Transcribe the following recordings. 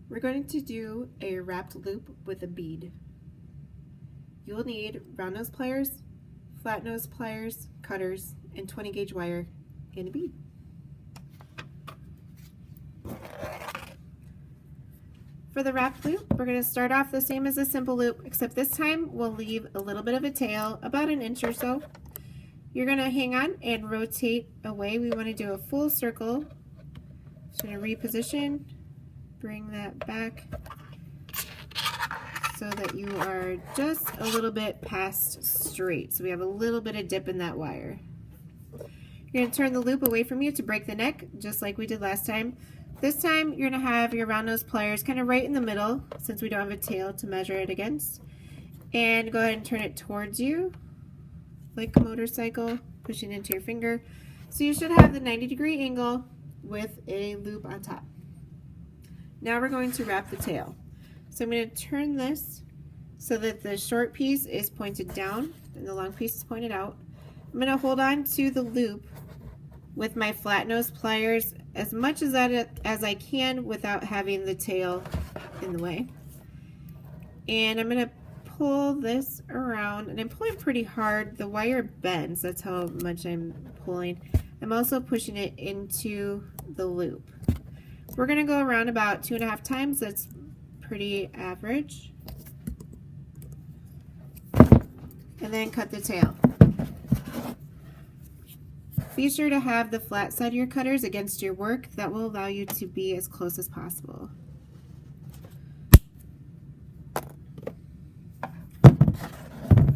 We're going to do a wrapped loop with a bead. You'll need round nose pliers, flat nose pliers, cutters, and 20 gauge wire, and a bead. For the wrapped loop, we're going to start off the same as a simple loop, except this time we'll leave a little bit of a tail, about an inch or so. You're going to hang on and rotate away. We want to do a full circle. Just going to reposition, bring that back so that you are just a little bit past straight. So we have a little bit of dip in that wire. You're going to turn the loop away from you to break the neck, just like we did last time. This time you're going to have your round nose pliers kind of right in the middle, since we don't have a tail to measure it against. And go ahead and turn it towards you, like a motorcycle, pushing into your finger. So you should have the 90-degree angle with a loop on top. Now we're going to wrap the tail. So I'm going to turn this so that the short piece is pointed down and the long piece is pointed out. I'm going to hold on to the loop with my flat nose pliers as much as I can without having the tail in the way. And I'm going to pull this around, and I'm pulling pretty hard. The wire bends, that's how much I'm pulling. I'm also pushing it into the loop. We're going to go around about 2.5 times. That's pretty average. And then cut the tail. Be sure to have the flat side of your cutters against your work. That will allow you to be as close as possible.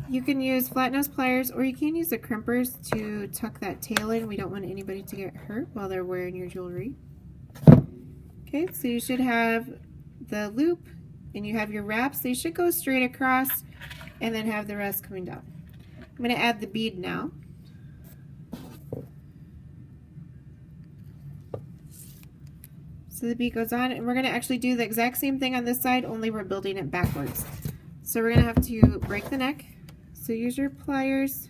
You can use flat nose pliers, or you can use the crimpers to tuck that tail in. We don't want anybody to get hurt while they're wearing your jewelry. Okay, so you should have the loop and you have your wraps. They should go straight across and then have the rest coming down. I'm going to add the bead now. So the bead goes on, and we're going to actually do the exact same thing on this side, only we're building it backwards. So we're going to have to break the neck. So use your pliers.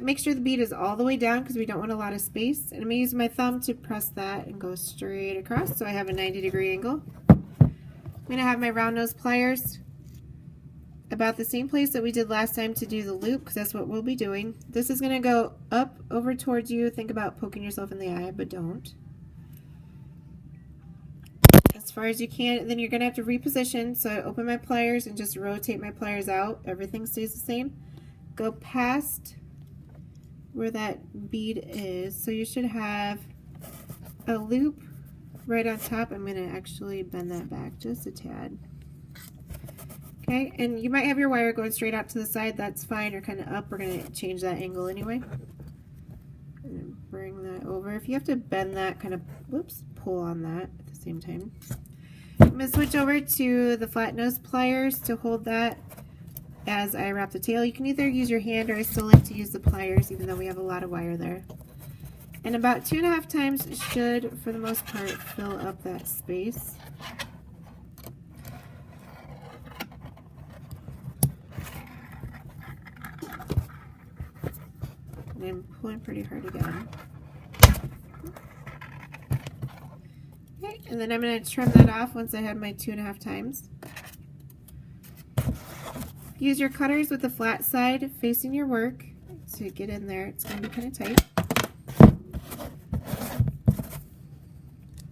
Make sure the bead is all the way down because we don't want a lot of space. And I'm going to use my thumb to press that and go straight across so I have a 90-degree angle. I'm going to have my round nose pliers about the same place that we did last time to do the loop, because that's what we'll be doing. This is going to go up over towards you. Think about poking yourself in the eye, but don't. As far as you can, and then you're going to have to reposition. So I open my pliers and just rotate my pliers out. Everything stays the same. Go past where that bead is. So you should have a loop right on top. I'm going to actually bend that back just a tad. Okay, and you might have your wire going straight out to the side. That's fine, or kind of up. We're going to change that angle anyway. And bring that over. If you have to bend that, kind of, whoops, pull on that at the same time. I'm going to switch over to the flat nose pliers to hold that as I wrap the tail. You can either use your hand, or I still like to use the pliers even though we have a lot of wire there. And about 2.5 times should, for the most part, fill up that space. And I'm pulling pretty hard again. Okay, and then I'm going to trim that off once I have my 2.5 times. Use your cutters with the flat side facing your work to get in there. It's going to be kind of tight.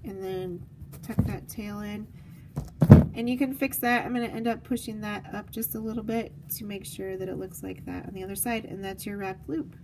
And then tuck that tail in. And you can fix that. I'm going to end up pushing that up just a little bit to make sure that it looks like that on the other side. And that's your wrapped loop.